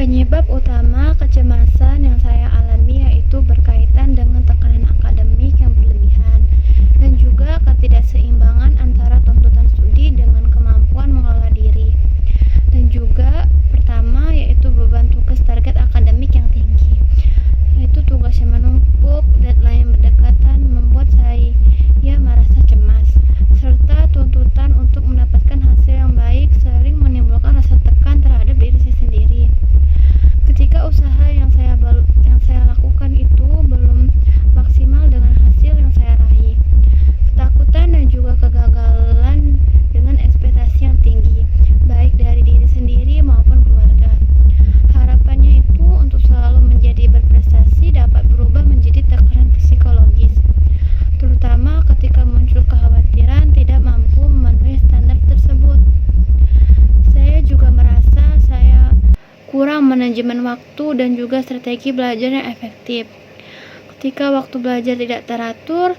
Penyebab utama kecemasan yang saya alami yaitu berkaitan dengan tekanan akademik yang berlebihan dan juga ketidakseimbangan antara tuntutan studi dengan kemampuan mengelola diri. Dan juga pertama yaitu beban tugas target akademik yang tinggi, yaitu tugas yang menumpuk, deadline yang berdekatan membuat saya merasa cemas, serta tuntutan untuk mendapatkan hasil yang baik sering menimbulkan rasa tekan terhadap diri saya sendiri. Ketika usaha yang saya lakukan itu belum maksimal dengan hasil yang saya raih, ketakutan dan juga kegagalan dengan ekspektasi yang tinggi, baik dari diri sendiri maupun keluarga. Harapannya itu untuk selalu menjadi berprestasi dapat berubah menjadi tekanan psikologis, terutama ketika muncul kekhawatiran tidak mampu memenuhi standar tersebut. Saya juga merasa saya kurang manajemen waktu dan juga strategi belajar yang efektif. Ketika waktu belajar tidak teratur,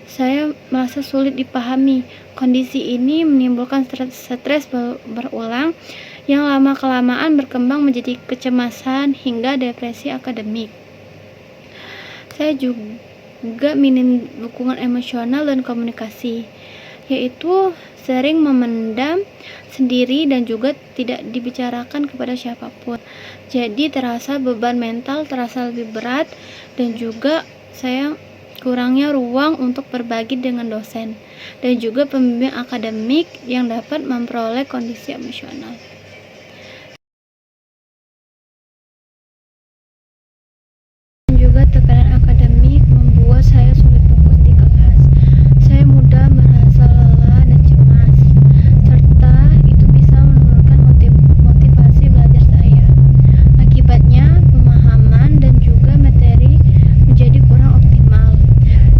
saya merasa sulit dipahami. Kondisi ini menimbulkan stres berulang yang lama-kelamaan berkembang menjadi kecemasan hingga depresi akademik. Saya juga minim dukungan emosional dan komunikasi, yaitu sering memendam sendiri dan juga tidak dibicarakan kepada siapapun. Jadi terasa beban mental terasa lebih berat dan juga saya kurangnya ruang untuk berbagi dengan dosen dan juga pembimbing akademik yang dapat memperoleh kondisi emosional. Dan juga tekanan akademik membuat saya sulit fokus di kelas. Saya mudah merasa lelah dan cemas, serta itu bisa menurunkan motivasi belajar saya. Akibatnya, pemahaman dan juga materi menjadi kurang optimal,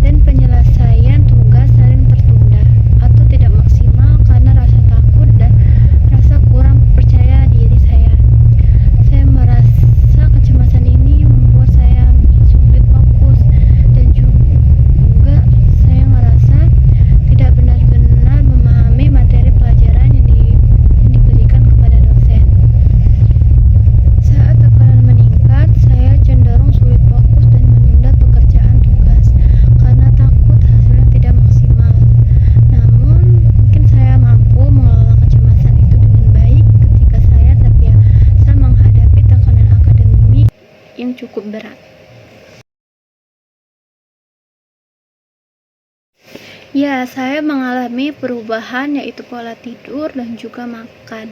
dan penyelesaian tugas sering tertunda atau tidak maksimal karena rasa takut dan rasa kurang percaya diri saya. Saya merasa kecemasan ini membuat saya sulit fokus dan juga saya merasa tidak benar-benar memahami materi pelajaran yang diberikan kepada dosen. Saat tekanan meningkat, saya cenderung sulit fokus dan menunda pekerjaan tugas karena takut hasilnya tidak maksimal. Namun, mungkin saya mampu mengelola kecemasan itu dengan baik ketika saya terbiasa menghadapi tekanan akademik yang cukup berat. Ya, saya mengalami perubahan yaitu pola tidur dan juga makan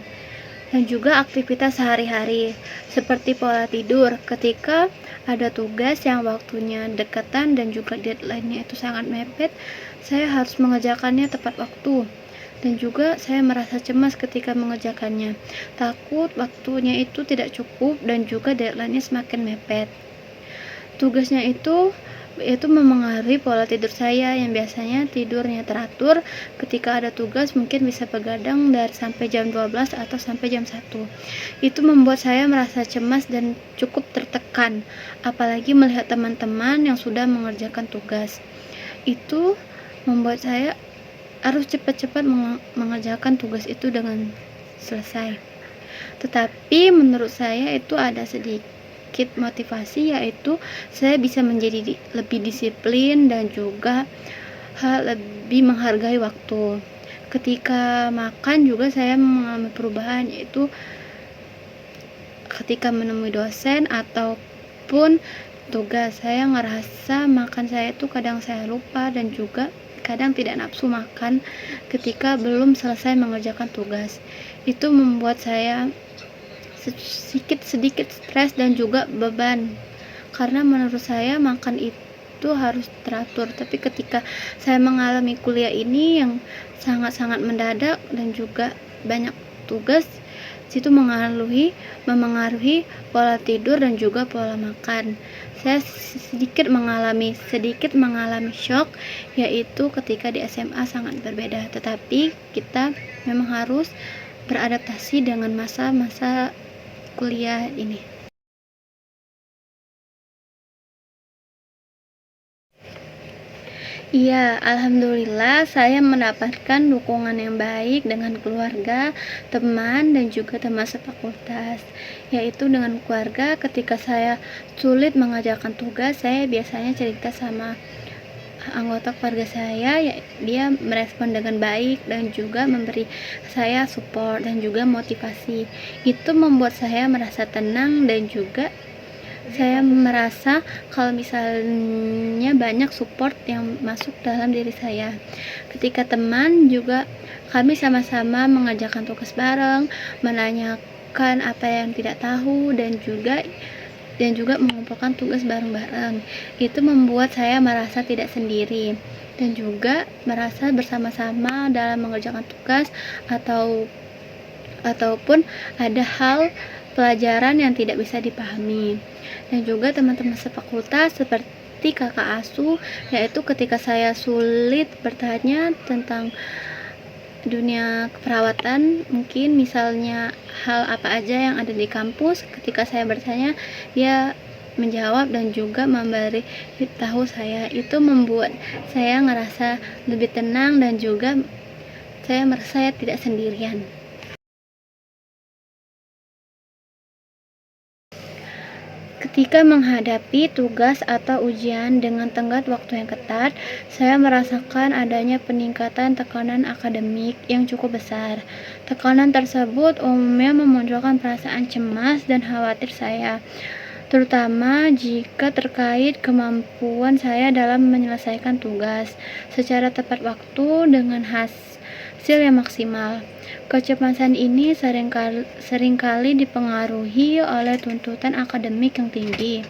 dan juga aktivitas sehari-hari. Seperti pola tidur, ketika ada tugas yang waktunya dekatan dan juga deadline-nya itu sangat mepet, saya harus mengerjakannya tepat waktu. Dan juga saya merasa cemas ketika mengerjakannya, takut waktunya itu tidak cukup dan juga deadline-nya semakin mepet. Tugasnya itu memengaruhi pola tidur saya yang biasanya tidurnya teratur. Ketika ada tugas mungkin bisa begadang dari sampai jam 12 atau sampai jam 1. Itu membuat saya merasa cemas dan cukup tertekan, apalagi melihat teman-teman yang sudah mengerjakan tugas. Itu membuat saya harus cepat-cepat mengerjakan tugas itu dengan selesai. Tetapi menurut saya itu ada sedikit motivasi, yaitu saya bisa menjadi lebih disiplin dan juga lebih menghargai waktu. Ketika makan juga saya mengalami perubahan, yaitu ketika menemui dosen ataupun tugas, saya ngerasa makan saya itu kadang saya lupa dan juga kadang tidak nafsu makan ketika belum selesai mengerjakan tugas. Itu membuat saya sedikit stres dan juga beban, karena menurut saya makan itu harus teratur. Tapi ketika saya mengalami kuliah ini yang sangat-sangat mendadak dan juga banyak tugas, situ memengaruhi pola tidur dan juga pola makan. Saya sedikit mengalami shock, yaitu ketika di SMA sangat berbeda. Tetapi kita memang harus beradaptasi dengan masa-masa kuliah ini. Iya, alhamdulillah saya mendapatkan dukungan yang baik dengan keluarga, teman, dan juga teman sefakultas. Yaitu dengan keluarga, ketika saya sulit mengerjakan tugas, saya biasanya cerita sama anggota keluarga saya, ya, dia merespon dengan baik dan juga memberi saya support dan juga motivasi. Itu membuat saya merasa tenang dan juga saya merasa kalau misalnya banyak support yang masuk dalam diri saya. Ketika teman juga, kami sama-sama mengerjakan tugas bareng, menanyakan apa yang tidak tahu, dan juga mengumpulkan tugas bareng-bareng. Itu membuat saya merasa tidak sendiri dan juga merasa bersama-sama dalam mengerjakan tugas ataupun ada hal pelajaran yang tidak bisa dipahami. Dan juga teman-teman sefakultas seperti kakak asuh, yaitu ketika saya sulit bertanya tentang dunia keperawatan, mungkin misalnya hal apa aja yang ada di kampus, ketika saya bertanya, dia menjawab dan juga memberi tahu saya. Itu membuat saya ngerasa lebih tenang dan juga saya merasa saya tidak sendirian. Ketika menghadapi tugas atau ujian dengan tenggat waktu yang ketat, saya merasakan adanya peningkatan tekanan akademik yang cukup besar. Tekanan tersebut umumnya memunculkan perasaan cemas dan khawatir saya, terutama jika terkait kemampuan saya dalam menyelesaikan tugas secara tepat waktu dengan hasil yang maksimal. Kecemasan ini seringkali dipengaruhi oleh tuntutan akademik yang tinggi,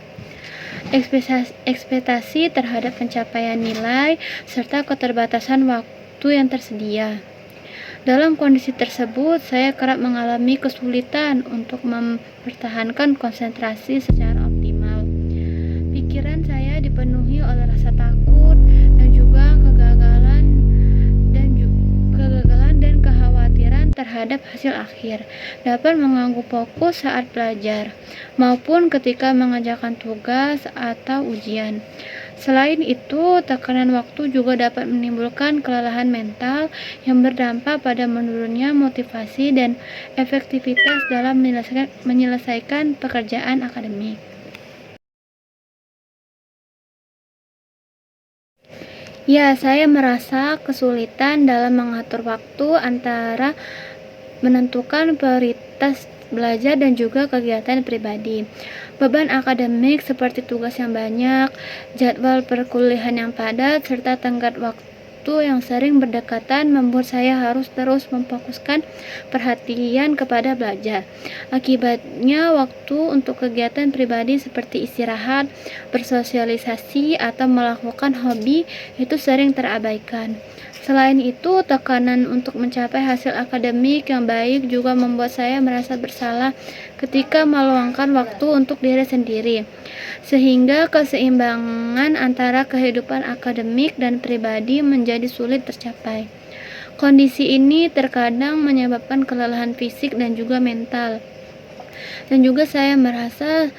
ekspektasi terhadap pencapaian nilai, serta keterbatasan waktu yang tersedia. Dalam kondisi tersebut, saya kerap mengalami kesulitan untuk mempertahankan konsentrasi secara optimal. Pikiran saya dipenuhi oleh rasa takut dan juga kegagalan dan kekhawatiran terhadap hasil akhir, dapat mengganggu fokus saat belajar maupun ketika mengerjakan tugas atau ujian. Selain itu, tekanan waktu juga dapat menimbulkan kelelahan mental yang berdampak pada menurunnya motivasi dan efektivitas dalam menyelesaikan pekerjaan akademik. Ya, saya merasa kesulitan dalam mengatur waktu antara menentukan prioritas belajar dan juga kegiatan pribadi. Beban akademik seperti tugas yang banyak, jadwal perkuliahan yang padat, serta tenggat waktu yang sering berdekatan membuat saya harus terus memfokuskan perhatian kepada belajar. Akibatnya, waktu untuk kegiatan pribadi seperti istirahat, bersosialisasi, atau melakukan hobi itu sering terabaikan. Selain itu, tekanan untuk mencapai hasil akademik yang baik juga membuat saya merasa bersalah ketika meluangkan waktu untuk diri sendiri, sehingga keseimbangan antara kehidupan akademik dan pribadi menjadi sulit tercapai. Kondisi ini terkadang menyebabkan kelelahan fisik dan juga mental. Dan juga saya merasa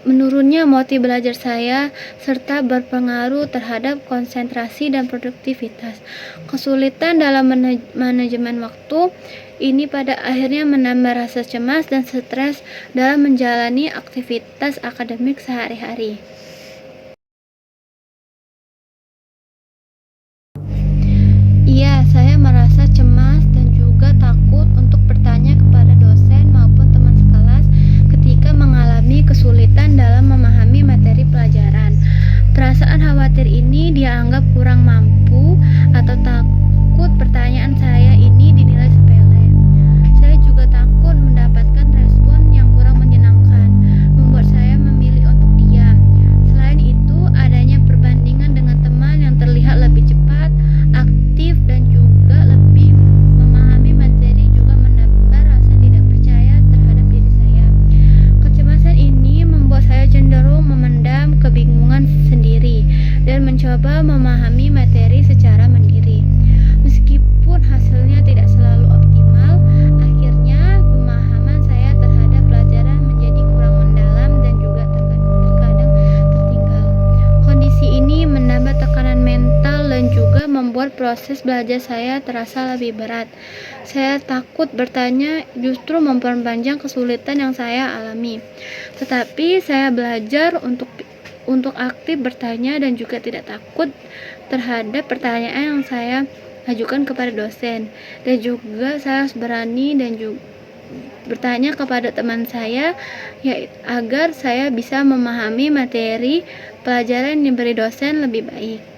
menurunnya motivasi belajar saya, serta berpengaruh terhadap konsentrasi dan produktivitas. Kesulitan dalam manajemen waktu ini pada akhirnya menambah rasa cemas dan stres dalam menjalani aktivitas akademik sehari-hari. Iya, saya merasa cemas dan juga takut untuk bertanya kepada dosen maupun teman sekelas ketika mengalami kesulitan dalam memahami materi pelajaran. Perasaan khawatir ini dianggap kurang mampu atau takut pertanyaan saya ini dinilai sepele. Saya juga takut mendapatkan respon yang kurang menyenangkan, membuat saya memilih untuk diam. Selain itu, adanya perbandingan dengan teman yang terlihat lebih cepat, aktif, dan juga lebih memahami materi juga menambah rasa tidak percaya terhadap diri saya. Kecemasan ini membuat saya cenderung memendam kebingungan sendiri dan mencoba memahami materi secara mandiri. Meskipun hasilnya membuat proses belajar saya terasa lebih berat. Saya takut bertanya justru memperpanjang kesulitan yang saya alami. Tetapi saya belajar untuk aktif bertanya dan juga tidak takut terhadap pertanyaan yang saya ajukan kepada dosen. Dan juga saya harus berani dan juga bertanya kepada teman saya agar saya bisa memahami materi pelajaran yang diberi dosen lebih baik.